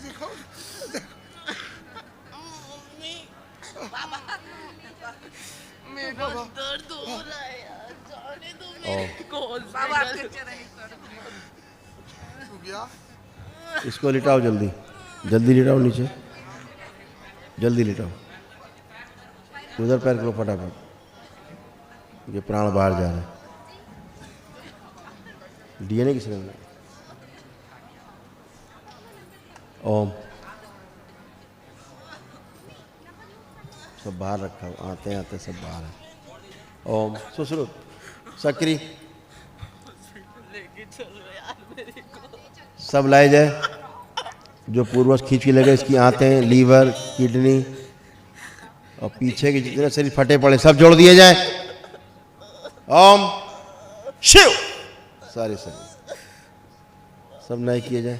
देखो मम्मी बाबा मेरा दर्द हो रहा है यार, जाने दो मेरे को बाबा हो गया। इसको लिटाओ जल्दी, जल्दी लिटाओ नीचे, जल्दी लिटाओ। उधर पैर करो फटाफट, ये प्राण बाहर जा रहे हैं। डीएनए किसने बनाया? ओम। सब बाहर रखा हुआ, आते आते सब बाहर है। ओम सुश्रुत सक्री लेके चलो यार मेरे को। सब लाए जाए, जो पूर्वज खींच के लगे, इसकी आंतें, लीवर, किडनी और पीछे के जितने शरीर फटे पड़े सब जोड़ दिए जाए। ओम शिव। सारे शरीर सब नए किए जाए,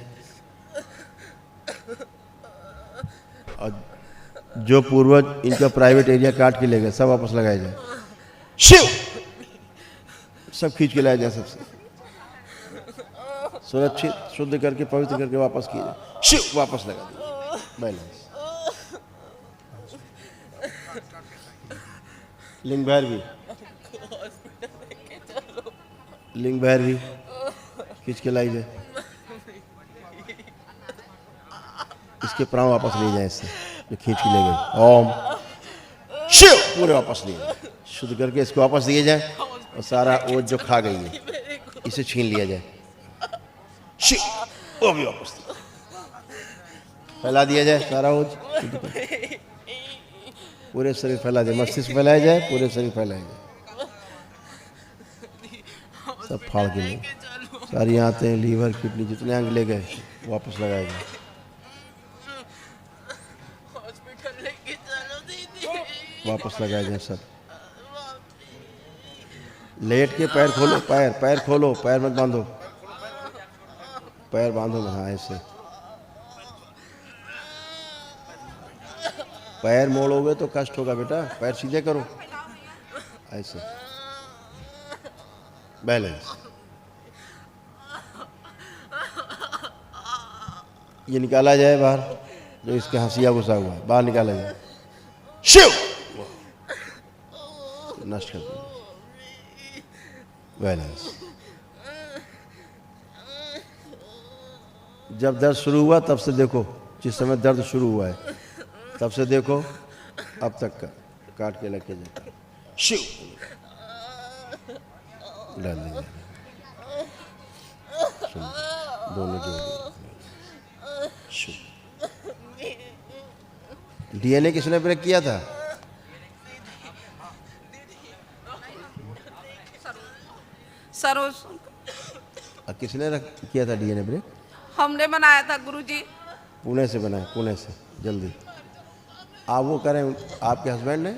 और जो पूर्वज इनका प्राइवेट एरिया काट के ले गए सब वापस लगाए जाए। शिव। सब खींच के लाया जाए, सबसे सुरक्षित शुद्ध करके पवित्र करके वापस किए जाए। शिव। वापस लगा दिए। बैलेंस। लिंग भैरवी, लिंग भैरवी खींच के लाई जाए। इसके प्राण वापस ले जाए, इससे जो खींच के ले गए। ओम शिव। पूरे वापस लिए जाए, शुद्ध करके इसको वापस दिए जाए, और सारा ओझ जो खा गई है इसे छीन लिया जाए। शिव। वो भी वापस फैला दिया जाए, सारा ओझ पूरे शरीर फैला जाए, मस्तिष्क फैलाया जाए, पूरे शरीर फैलाया जाए, सब फाड़ के लिए सारी आंतें, लीवर, किडनी जितने अंग ले गए वापस लगाए गए। हॉस्पिटल लेके चलो दीदी। वापस लगाए जाए सब। लेट के पैर खोलो, पैर पैर खोलो, पैर मत बांधो, पैर बांधो मत। हाँ ऐसे पैर मोड़ोगे तो कष्ट होगा बेटा, पैर सीधे करो ऐसे। बैलेंस। ये निकाला जाए बाहर, जो इसके हंसिया घुसा हुआ है बाहर निकाला जाए। शिव। नष्ट कर दिया। बैलेंस। जब दर्द शुरू हुआ तब से देखो, जिस समय दर्द शुरू हुआ है तब से देखो अब तक का, काट के लेके जाता। शिव। डाल दीजिए, दोनों जोड़। शिव। डीएनए किसने ब्रेक किया था? सरोज। किसने किया था डीएनए ब्रेक? हमने बनाया था गुरुजी। पुणे से बनाया, पुणे से। जल्दी आप वो करें, आपके हस्बैंड ने,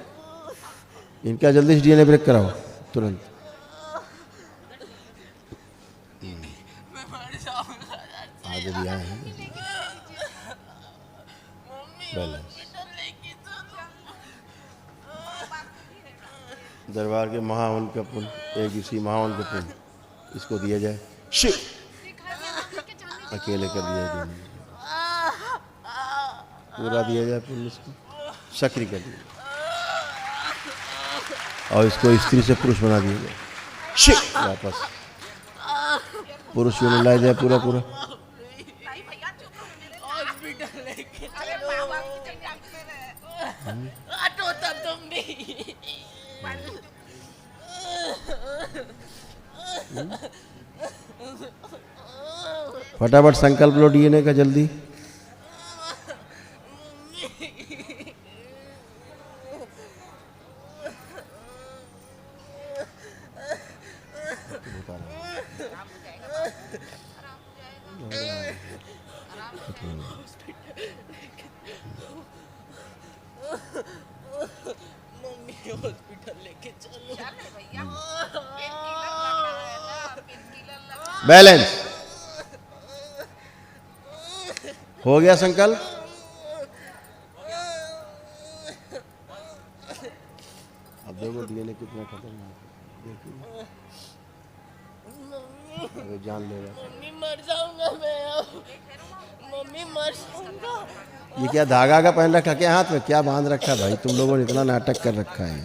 इनका जल्दी से डीएनए ब्रेक कराओ तुरंत। आज भी आए हैं। बैलेंस। दरबार के महावन का पुण्य, एक इसी महावन का पुण्य इसको दिया जाए। शिव। अकेले कर दिया जाए, पूरा दिया जाए पुण्य इसको, सक्रिय कर दिया, और इसको स्त्री से पुरुष बना दिया जाए। शिव। वापस पुरुष यूनिट लाया जाए पूरा पूरा। हॉस्पिटल लेके चलो। हटो तब तुम भी। फटाफट संकल्प लो डीएनए का जल्दी। मम्मी हॉस्पिटल लेके चलो। बैलेंस। हो गया संकल्प। अब देखो डीएनए कितना खतरनाक है, देखिए अगर जान लेगा। मम्मी मर जाऊंगा मैं अब। मम्मी मर जाऊंगा। ये क्या धागा का पहन रखा, क्या हाथ में क्या बांध रखा भाई? तुम लोगों ने इतना नाटक कर रखा है,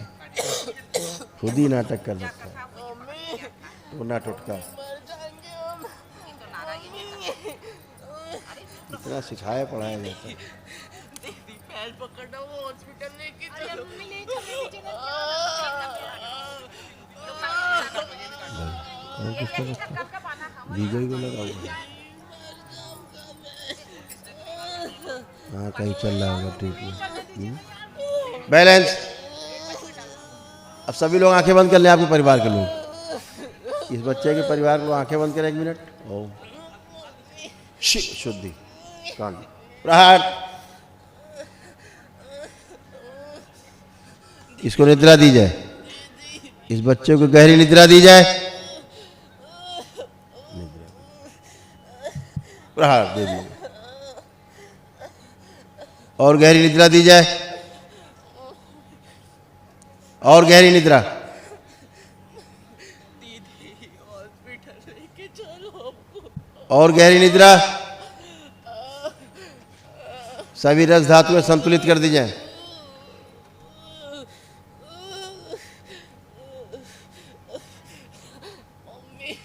खुद ही नाटक कर रखा है। मम्मी टोना टोटका मर जाएंगे हम। इतना सिखाया पढ़ाया जाता है। दीदी पैर पकड़ना, वो हॉस्पिटल लेके चलो। और किसको जीजो को लगा हुआ है। हाँ कहीं चल रहा होगा ट्रीटमेंट। बैलेंस। अब सभी लोग आंखें बंद कर लें, आपके परिवार के लोग, इस बच्चे के परिवार को आंखें बंद करें 1 मिनट। ओम शुद्धि कांड प्रहार। इसको निद्रा दी जाए, इस बच्चे को गहरी निद्रा दी जाए। प्रहार दे दिए और गहरी निद्रा दी जाए, और गहरी निद्रा। दीदी हॉस्पिटल लेके चलो हमको। और गहरी निद्रा। सभी रस धातुएं संतुलित कर दी जाए।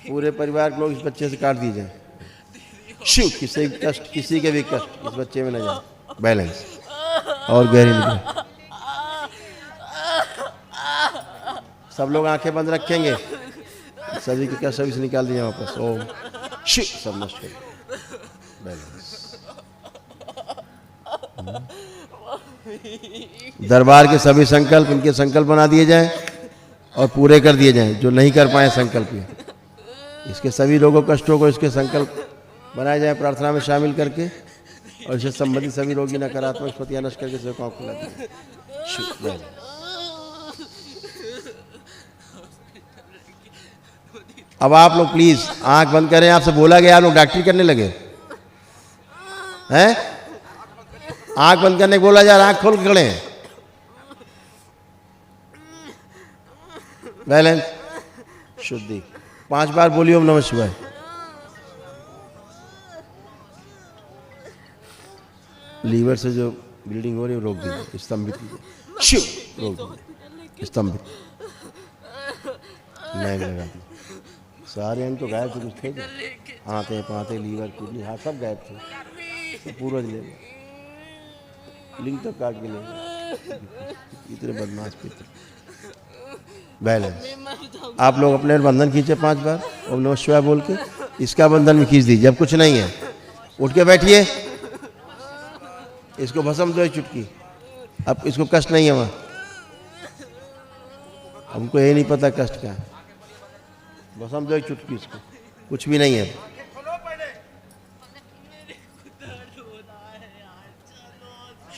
पूरे परिवार के लोग इस बच्चे से काट दिए जाए। शिव किसी कष्ट, किसी के भी कष्ट इस बच्चे में न जाए। बैलेंस और गहरी निद्रा। सब लोग आंखें बंद रखेंगे, सभी के कष्ट सभी से निकाल दिए वापस। ओम शिव सब नष्ट कर। बैलेंस। दरबार के सभी संकल्प इनके संकल्प बना दिए जाएं और पूरे कर दिए जाएं, जो नहीं कर पाए संकल्प ये। इसके सभी लोगों कष्टों को इसके संकल्प बनाए जाए प्रार्थना में शामिल करके, और इससे संबंधित सभी रोगी नकारात्मक स्थितियां नष्ट करके सबको आंख खुला दिए। अब आप लोग प्लीज आंख बंद करें। आपसे बोला गया, आप लोग डॉक्टरी करने लगे हैं? आंख बंद करने को बोला जा रहा, आंख खोल के खड़े हैं। बैलेंस शुद्धि 5 बार बोलिए ओम नमः शिवाय। लीवर से जो ब्लीडिंग हो रही है रोक दीजिए, स्तंभित कीजिए। शिव रोक दीजिए, स्तंभित। नैग लगा दी। सारे अंग तो गायब थे, कुछ थे क्या? आते पाते लीवर किडनी हाँ सब गायब थे। पूरा ले गए, लिंग तक काट के ले गए। इतने बदमाश पितर। बैलेंस। आप लोग अपने बंधन खींचे 5 बार ओम नमः शिवाय बोल के। इसका बंधन भी खींच दीजिए, अब कुछ नहीं है। उठ के बैठिए, इसको भस्म दो एक चुटकी। अब इसको कष्ट नहीं है वहाँ, हमको यही नहीं पता कष्ट का। भस्म दो एक चुटकी इसको, कुछ भी नहीं है।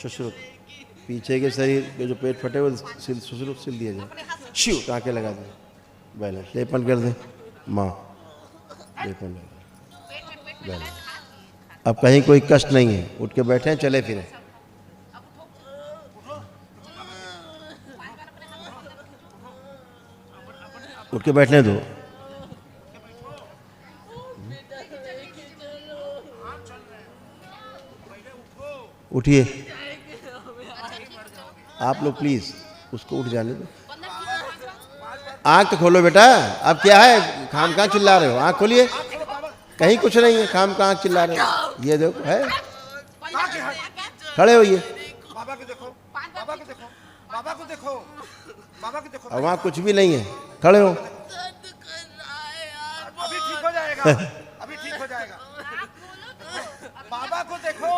सुश्रुत पीछे के शरीर के जो पेट फटे हुए सुश्रुत सिल दिया जाए। शिव टाँके लगा दे। बैलेंस लेपन कर दे। माँ लेपन लगा। बैलेंस। अब कहीं कोई कष्ट नहीं है, उठ के बैठे चले फिरे। उठ के बैठने दो। उठिए आप लोग प्लीज, उसको उठ जाने दो। आँख तो खोलो बेटा। अब क्या है, खाम कहाँ चिल्ला रहे हो? आँख खोलिए, कहीं कुछ नहीं है, खाम कहाँ चिल्ला रहे हो? ये देखो है, खड़े होइए। बाबा को देखो, बाबा को देखो, बाबा को देखो, बाबा को देखो। अब वहाँ कुछ भी नहीं है, खड़े हो। अभी ठीक हो जाएगा, अभी ठीक हो जाएगा। बाबा को देखो।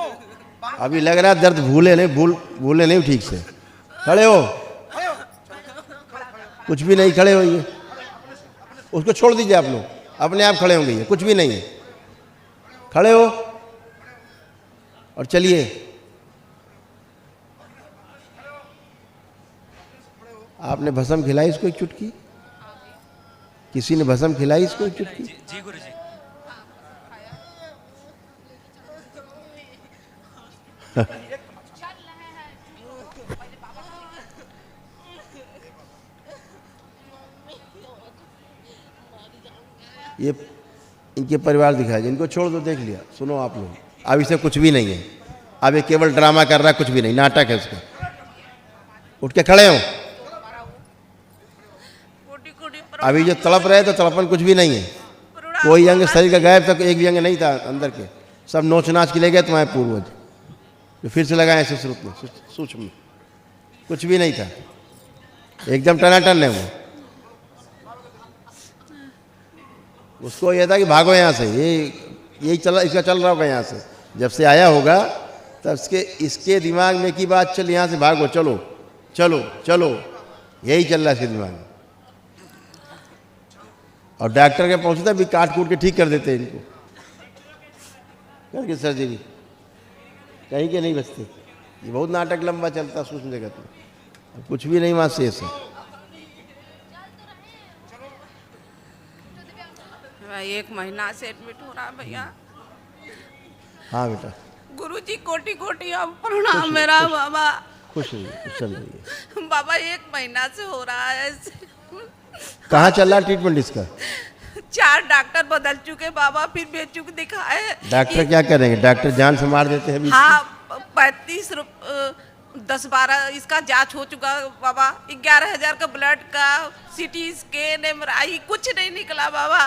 अभी लग रहा है दर्द भूले नहीं ठीक से। खड़े हो, कुछ भी नहीं, खड़े होइए। उसको छोड़ दीजिए, आप लोग अपने आप खड़े होंगे, ये कुछ भी नहीं है। खड़े हो और चलिए। आपने भस्म खिलाई इसको एक चुटकी? किसी ने भस्म खिलाई इसको एक चुटकी? जी गुरुजी। ये इनके परिवार दिखाए, इनको छोड़ दो, देख लिया। सुनो आप लोग, अब इसे कुछ भी नहीं है, अब ये केवल ड्रामा कर रहा है, कुछ भी नहीं, नाटक है उसका। उठ के खड़े हो। अभी जो तड़प रहे तो तड़पन कुछ भी नहीं है, कोई अंग शरीर का गायब तक एक भी अंग नहीं था अंदर के, सब नोच नाच के ले गए तुम्हारे पूर्वज, जो फिर से लगाए ऐसे स्वरूप में, सूक्ष्म में कुछ भी नहीं था, एकदम टनाटन है वो। उसको यह था कि भागो यहाँ से, यही चल इसका चल रहा होगा यहाँ से, जब से आया होगा तब इसके दिमाग में की बात चल, यहाँ से भागो, चलो चलो चलो, यही चल रहा है इसके दिमाग में। और डॉक्टर के पहुंचता भी काट कूट के ठीक कर देते हैं इनको करके सर्जरी, कहीं के नहीं बचते। ये बहुत नाटक लंबा चलता है सूक्ष्म जगत में, कुछ भी नहीं वहाँ शेष है। एक महीना से एडमिट हो रहा है भैया। हाँ बेटा, गुरुजी कोटि कोटि अब प्रणाम मेरा बाबा। खुश रहिए, खुश चल रही है बाबा, एक महीना से हो रहा है ऐसे। कहाँ चल रहा है ट्रीटमेंट इसका? 4 डॉक्टर बदल चुके बाबा, फिर बेचुक दिखाए। डॉक्टर क्या करेंगे, डॉक्टर जान से मार देते हैं अभी। हाँ, 10-12 इसका जांच हो चुका बाबा, 11,000 का ब्लड का, सीटी स्कैन, एमआरआई, कुछ नहीं निकला बाबा।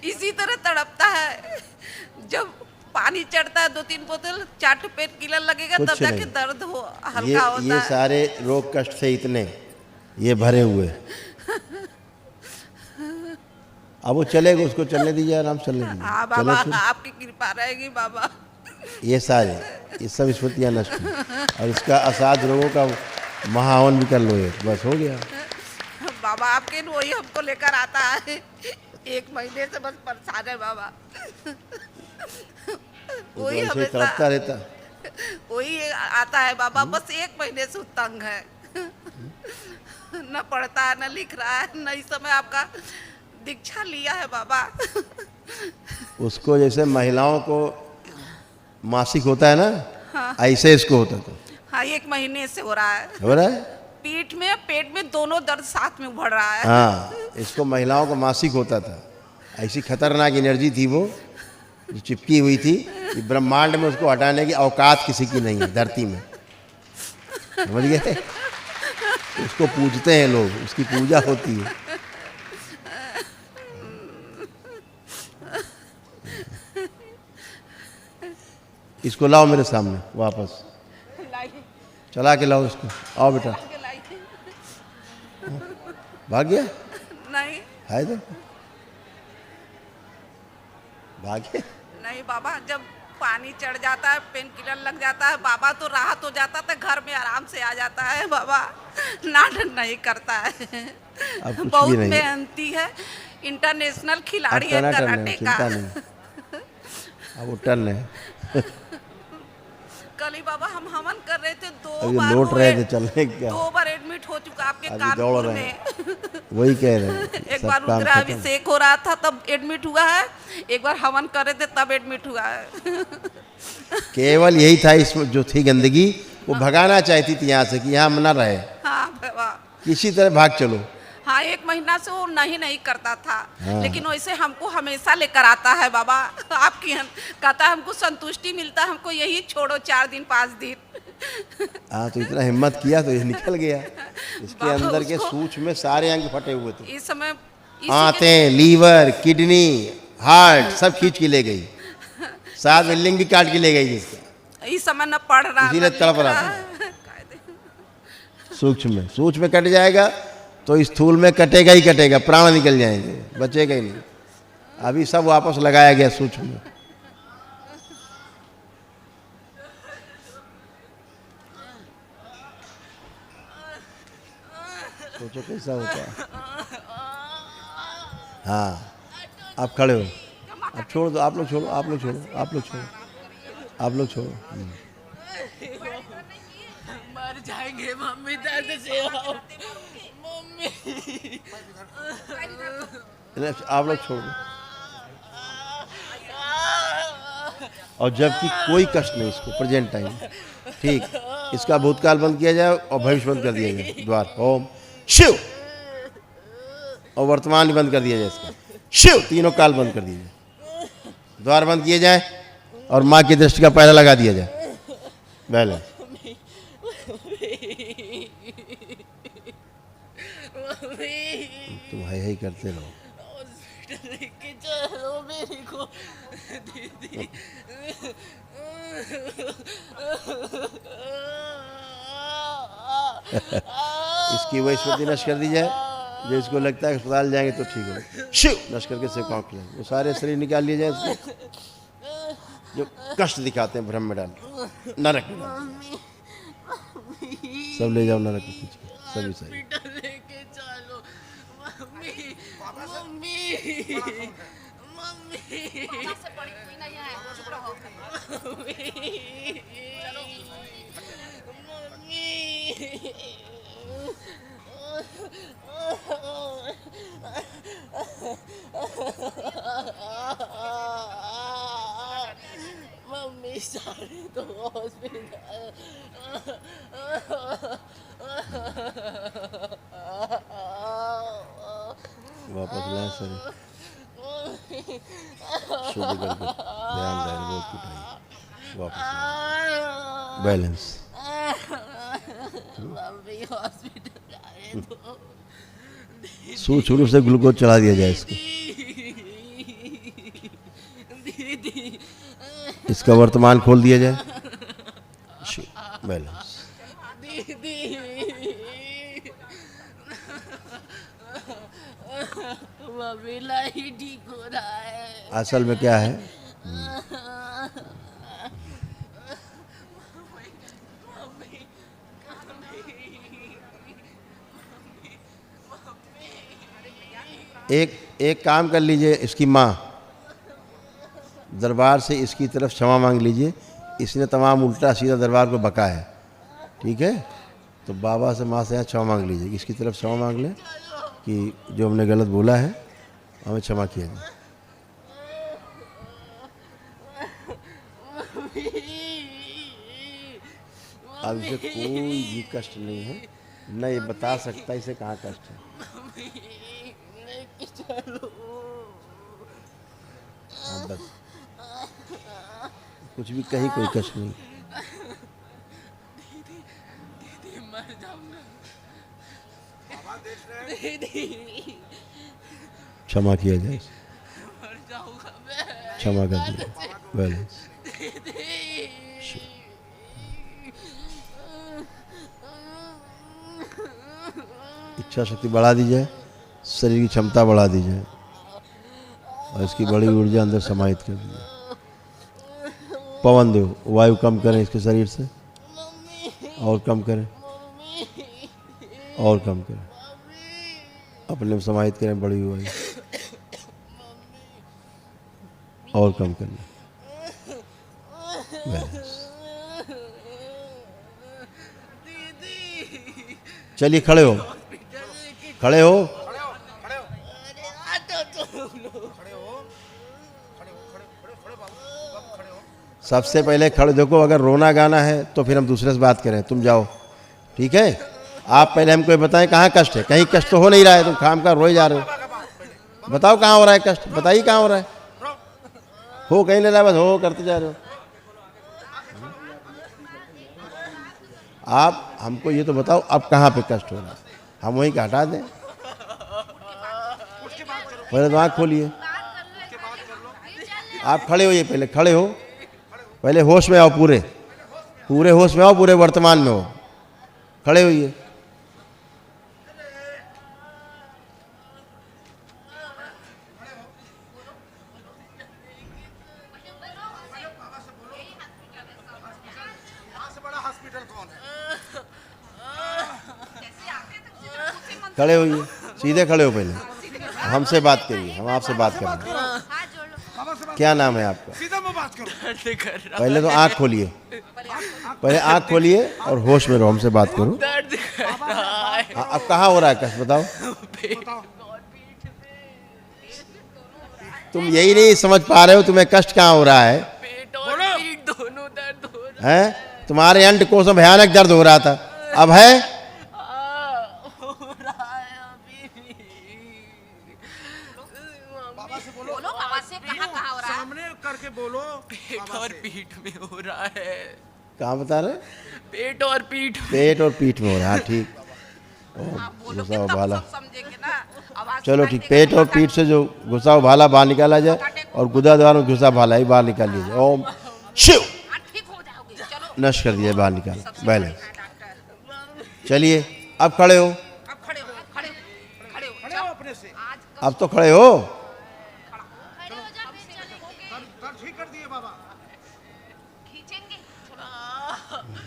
इसी तरह तड़पता है, जब पानी चढ़ता है 2-3 बोतल, 4 पेट किलर लगेगा तब जाके दर्द हो हल्का होता ये है। सारे रोग कष्ट से इतने ये भरे हुए, अब वो चलेगा, उसको चलने दीजिए, आराम से चलने दीजिए। हाँ बाबा, आपकी कृपा रहेगी बाबा। ये सारे ये सब स्मृतियाँ नष्ट हैं, और इसका असाध रोगों का महावन भी कर लो, ये बस हो गया बाबा। आपके वही हमको लेकर आता है, 1 महीने से बस परेशान है बाबा। वही ऐसे तड़पता रहता, वही आता है बाबा, बस 1 महीने से तंग है। न पढ़ता है, न लिख रहा है, न इस समय आपका दीक्षा लिया है बाबा। उसको जैसे महिलाओं को मासिक होता है ना, हाँ। ऐसे इसको होता था। हाँ, 1 महीने से हो रहा है। हो रहा है, पीठ में पेट में दोनों दर्द साथ में उभर रहा है। हाँ, इसको महिलाओं को मासिक होता था। ऐसी खतरनाक एनर्जी थी वो, जो चिपकी हुई थी कि ब्रह्मांड में उसको हटाने की औकात किसी की नहीं है धरती में, समझ गए? उसको पूजते हैं लोग, उसकी पूजा होती है। इसको लाओ मेरे सामने वापस, चला के लाओ इसको, आओ बेटा। भाग गया? नहीं है तो भाग गया? नहीं बाबा, जब पानी चढ़ जाता है, पेन किलर लग जाता है बाबा, तो राहत हो जाता है, घर में आराम से आ जाता है बाबा। नाटक नहीं करता है, बहुत मेहनती है, इंटरनेशनल खिलाड़ी है कराटे का। अब टर्न है। कल ही बाबा हम हवन कर रहे थे, 2 अभी बार लौट रहे थे चलने क्या, 2 बार एडमिट हो चुका आपके अभी कानपुर दौड़ रहे में। हैं, वही कह रहे हैं। एक बार रुद्राभिषेक हो रहा था तब एडमिट हुआ है, एक बार हवन कर रहे थे तब एडमिट हुआ है। केवल यही था इसमें जो थी गंदगी, वो भगाना चाहती थी यहाँ से कि यहाँ न रहे, हाँ बाबा, किसी तरह भाग चलो। हाँ, 1 महीना से वो नहीं करता था। हाँ। लेकिन वैसे हमको हमेशा लेकर आता है बाबा। आपकी कहता है हमको संतुष्टि मिलता है, हमको यही छोड़ो 4 दिन 5 दिन। हाँ, तो इतना हिम्मत किया तो ये निकल गया। इसके अंदर के सूक्ष्म में सारे अंग फटे हुए थे, इस समय आंतें, लीवर, किडनी, हार्ट सब खींच के ले गई, 7 बिल्डिंग भी काट के ले गई जिसका। इस समय न पढ़ रहा, इसीलिए तड़प रहा था। सूक्ष्म में कट जाएगा तो स्थूल में कटेगा ही कटेगा, प्राण निकल जाएंगे, बचेगा ही नहीं। अभी सब वापस लगाया गया सूक्ष्म में। सोचो कैसा होता है। हाँ, आप खड़े हो, अब छोड़ दो, आप लोग छोड़ो, आप लोग छोड़ो, आप लोग छोड़ो, आप लोग छोड़ो। मर जाएंगे मम्मी, दर्द से आओ मम्मी। आप लोग छोड़ दो। और जबकि कोई कष्ट नहीं इसको प्रेजेंट टाइम, ठीक, इसका भूतकाल बंद किया जाए और भविष्य बंद कर दिया जाए, द्वार ओम शिव, और वर्तमान भी बंद कर दिया जाए इसका, शिव, तीनों काल बंद कर दिए जाए, द्वार बंद किए जाए। और माँ की दृष्टि का पहला लगा दिया जाए। बैलेंस। तुम है करते रहो। हॉस्पिटल लेके चलो मेरे को दीदी। इसकी वही स्मृति नष्ट कर दी जाए, जो इसको लगता है अस्पताल जाएंगे तो ठीक हो। शिव नष्ट करके से कौन खिलाएंगे, वो सारे शरीर निकाल लिए जाए इसको, जो कष्ट दिखाते हैं ब्रह्म में डाल, नरक में डाल, सब ले जाओ नरक में खींच के, सभी सही। हॉस्पिटल लेके चलो मम्मी मम्मी मम्मी से बड़ी कोई नहीं है, चुप रहो। मम्मी सारे तो हॉस्पिटल। वापस लाए सर, शुद्ध करके ध्यान रहे, रोक उठाइए, वापस लाए। बैलेंस। मम्मी हॉस्पिटल जाए तो शुरू से ग्लूकोज चला दिया जाए इसको। दीदी इसका वर्तमान खोल दिया जाए। बैलेंस। दीदी मम्मी लाई ठीक हो रहा है। असल में क्या है, एक काम कर लीजिए, इसकी माँ दरबार से इसकी तरफ क्षमा मांग लीजिए, इसने तमाम उल्टा सीधा दरबार को बका है, ठीक है। तो बाबा से माँ से यहाँ क्षमा मांग लीजिए, इसकी तरफ क्षमा मांग लें कि जो हमने गलत बोला है हमें क्षमा किया जाए। अब इसे कोई भी कष्ट नहीं है, न ये बता सकता इसे कहाँ कष्ट है। हाँ बस, कुछ भी कहीं कोई कष्ट नहीं। दीदी मर जाऊंगा दीदी, क्षमा किया जाए, मर जाऊंगा मैं। क्षमा कर दिया। बैलेंस। इच्छा शक्ति बढ़ा दी जाए, शरीर की क्षमता बढ़ा दी जाए और इसकी बड़ी ऊर्जा अंदर समाहित कर दी जाए। पवन देव वायु कम करें इसके शरीर से, और कम करें, और कम करें, अपने में समाहित करें बड़ी वायु, और कम करना। चलिए खड़े हो, खड़े हो, सबसे पहले खड़े। देखो अगर रोना गाना है तो फिर हम दूसरे से बात करें, तुम जाओ, ठीक है। आप पहले हमको बताएं कहाँ कष्ट है, कहीं कष्ट तो हो नहीं रहा है, तुम खाम खा रोए जा रहे हो। बताओ कहाँ हो रहा है कष्ट, बताइए कहाँ हो रहा है। हो कहीं नहीं रहा, बस हो करते जा रहे हो। आप हमको ये तो बताओ अब कहाँ पे कष्ट हो रहा है, हम वहीं का हटा दें। पहले तो आँख खोलिए, आप खड़े होइए, पहले खड़े हो, पहले होश में आओ, पूरे पूरे होश में आओ, पूरे वर्तमान में हो, खड़े होइए। खड़े होइए, सीधे खड़े हो, पहले हमसे बात करिए, हम आपसे बात करेंगे। क्या नाम है आपका? सीधा मैं बात करूं। दर्द कर रहा पहले तो आँख खोलिए, पहले आँख खोलिए और होश में रहो, हमसे बात करो। दर्द कर रहा है। अब कहाँ हो रहा है कष्ट, बताओ। तुम यही नहीं समझ पा रहे हो तुम्हें कष्ट कहाँ हो रहा है। पेट और पीठ दोनों दर्द हो रहा हैं? तुम्हारे अंडकोश में भयानक दर्द हो रहा था, अब है? हो रहा है अभी भी। बाबा से बोलो, बोलो बाबा से कहाँ कहाँ हो रहा है। सामने करके बोलो पेट बाबा और से। पीठ में हो रहा है। कहाँ बता रहे? पेट और पीठ में। पेट और पीठ में हो रहा है, हाँ ठीक। आप बोलोगे घुसा तब भाला, सब समझेंगे ना। आवाज चलो सुनाई ठीक। देगा पेट तो और माथा- पीठ से जो घुसा हुआ भाला बाहर निकाला जाए और गुदा द्वार में घुसा भाला ही बाहर निकाल लिया जाए। ओम शिव, हाँ, ठीक हो जाओगे। चलो नष्ट कर दिया, बाहर निकाल सबसे बैलेंस। बड़ी है डॉक्टर। चलिए अब खड़े हो, अब खड़े हो, खड़े हो, खड़े हो। खड़े हो अपने से। आज अब तो खड़े हो। दर्द ठीक कर दिए बाबा। खींचेंगे।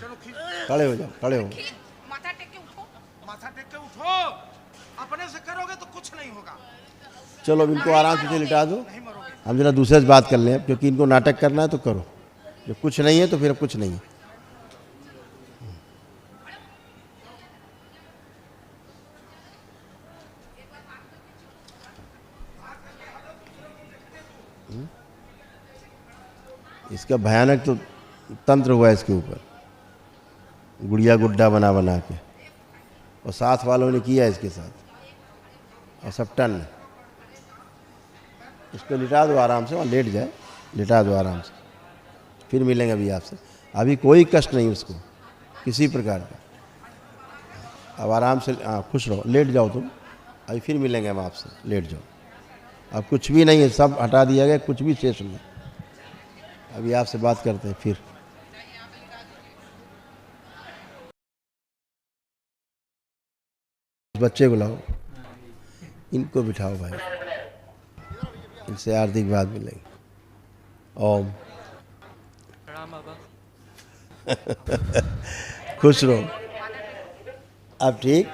चलो खींच, खड़े हो जाओ, खड़े हो। माथा टेक के उठो। माथा टेक के उठो। अपने से करोगे तो कुछ नहीं होगा, चलो अब इनको आराम से लिटा दो। नहीं मरोगे। हम जरा दूसरे से बात कर लें अब, क्योंकि इनको नाटक करना है तो करो। जब कुछ नहीं है तो फिर अब कुछ नहीं है। इसका भयानक तो तंत्र हुआ है इसके ऊपर, गुड़िया गुड्डा बना बना के, और साथ वालों ने किया इसके साथ, और सब टन। इसको लिटा दो आराम से, वहाँ लेट जाए, लिटा दो आराम से, फिर मिलेंगे अभी आपसे। अभी कोई कष्ट नहीं उसको किसी प्रकार का। अब आराम से खुश रहो, लेट जाओ तुम, अभी फिर मिलेंगे हम आपसे, लेट जाओ। अब कुछ भी नहीं है, सब हटा दिया गया, कुछ भी शेष नहीं। अभी आपसे बात करते हैं फिर। बच्चे को लाओ, इनको बिठाओ भाई, इनसे आर्थिक बात मिलेगी। ओम प्रणाम बाबा। खुश रहो। अब ठीक,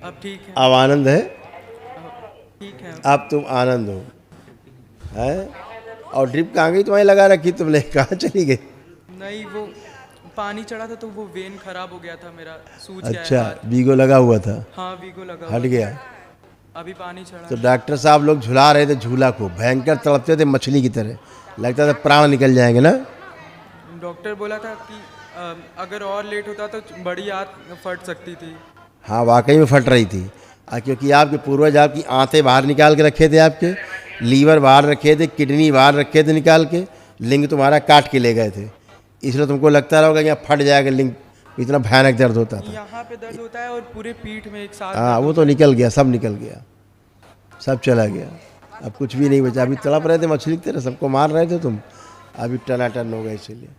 अब ठीक है, अब आनंद है, ठीक है। अब तुम आनंद हो है। और ड्रिप कहाँ गई तुम्हारी लगा रखी तुमने, कहाँ चली गई? नहीं, वो पानी चढ़ा था तो वो वेन खराब हो गया था मेरा, सूज गया है अच्छा, हाथ। बीगो लगा हुआ था, हाँ, वीगो लगा हट हुआ गया। था। अभी पानी चढ़ा तो डॉक्टर साहब लोग झुला रहे थे झूला को, भयंकर तड़पते थे मछली की तरह, लगता था प्राण निकल जाएंगे ना। डॉक्टर बोला था कि अगर और लेट होता तो बड़ी आंत फट सकती थी। हाँ वाकई में फट रही थी, क्योंकि आपके पूर्वज आपकी आंतें बाहर निकाल के रखे थे, आपके लीवर बाहर रखे थे, किडनी बाहर रखे थे निकाल के, लिंग तुम्हारा काट के ले गए थे, इसलिए तुमको लगता रहोगा कि यहाँ फट जाएगा लिंग, इतना भयानक दर्द होता था। यहाँ पे दर्द होता है और पूरे पीठ में एक साथ। हाँ वो तो निकल गया, सब निकल गया, सब चला गया, अब कुछ भी नहीं बचा। अभी तड़प रहे थे मछली की तरह, सबको मार रहे थे तुम, अभी टनाटन हो गए। इसीलिए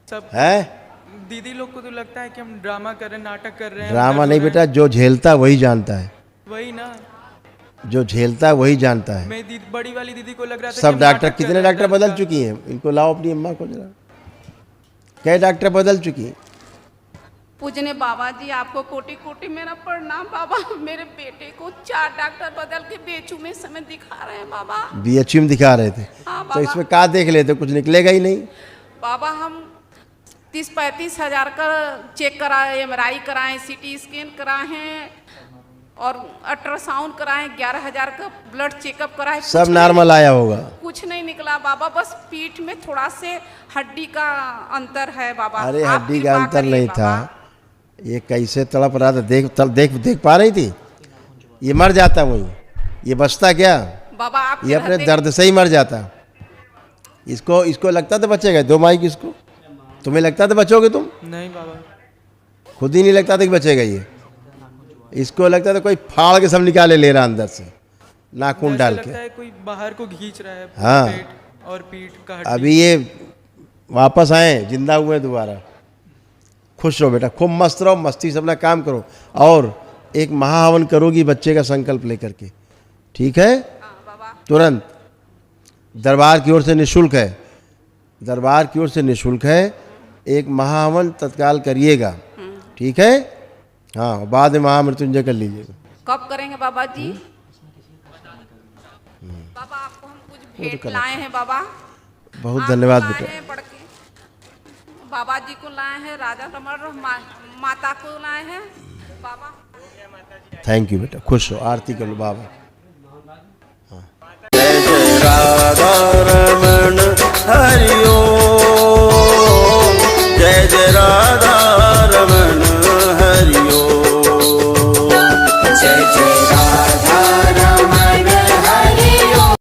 सब है दीदी लोग को तो लगता है कि हम ड्रामा कर रहे हैं, नाटक कर रहे हैं। ड्रामा दर्द नहीं हो रहा बेटा, जो झेलता वही जानता है, है। वही ना, जो झेलता वही जानता है। मैं बड़ी वाली दीदी को लग रहा था कि सब हम डॉक्टर, नाटक कर कितने रहे हैं डॉक्टर दर्द बदल का। चुकी हैं, इनको लाओ अपनी अम्मा को जरा। कई डॉक्टर बदल चुकी हैं। पूजने बाबा जी आपको कोटि कोटि मेरा प्रणाम बाबा। मेरे बेटे को 4 डॉक्टर बदल के बेचू में समय दिखा रहे हैं बाबा। बीएचयू में दिखा रहे थे, हाँ तो बाबा। इसमें क्या देख लेते, कुछ निकलेगा ही नहीं। बाबा हम 30-35 हज़ार का चेक कराए, MRI कराए, CT स्कैन कराए हैं और अल्ट्रासाउंड कराए, 11,000 का ब्लड चेकअप कराए, सब कुछ नॉर्मल आया होगा। कुछ नहीं निकला बाबा। बस पीठ में थोड़ा से हड्डी का अंतर है बाबा। अरे आप हड्डी का कृपा अंतर करिए नहीं बाबा। था, ये कैसे तड़प रहा था, देख पा रही थी। ये मर जाता वहीं, ये बचता क्या? बाबा आप ये अपने दर्द से ही मर जाता। इसको लगता था बचेगा, दो माई किसको, तुम्हें लगता था बचोगे तुम? नहीं बाबा, खुद ही नहीं लगता था कि बचेगा ये। इसको लगता था कोई फाड़ के सब निकाले ले रहा अंदर से, नाखून जैसे डाल लगता के। है कोई बाहर को खींच रहा है, हाँ। पेट और पीठ का हड्डी। अभी ये वापस आए, जिंदा हुए दोबारा। खुश रहो बेटा, खूब मस्त रहो, मस्ती से अपना काम करो, और एक महाहवन करोगी बच्चे का संकल्प लेकर के, ठीक है? बाबा तुरंत दरबार की ओर से निःशुल्क है, दरबार की ओर से निःशुल्क है, एक महाहवन तत्काल करिएगा, ठीक है? हाँ, बाद में महामृत्युंजय कर लीजिएगा। कब करेंगे बाबा जी? बाबा आपको हम कुछ भेंट लाए हैं बाबा। बहुत आपको धन्यवाद लाए बेटा। हैं बड़ के। बाबा जी को लाए हैं, राजा रमण माता को लाए हैं बाबा। थैंक यू बेटा, खुश हो, आरती कर लो बाबा। जय जय राधा रमण हरि ओम।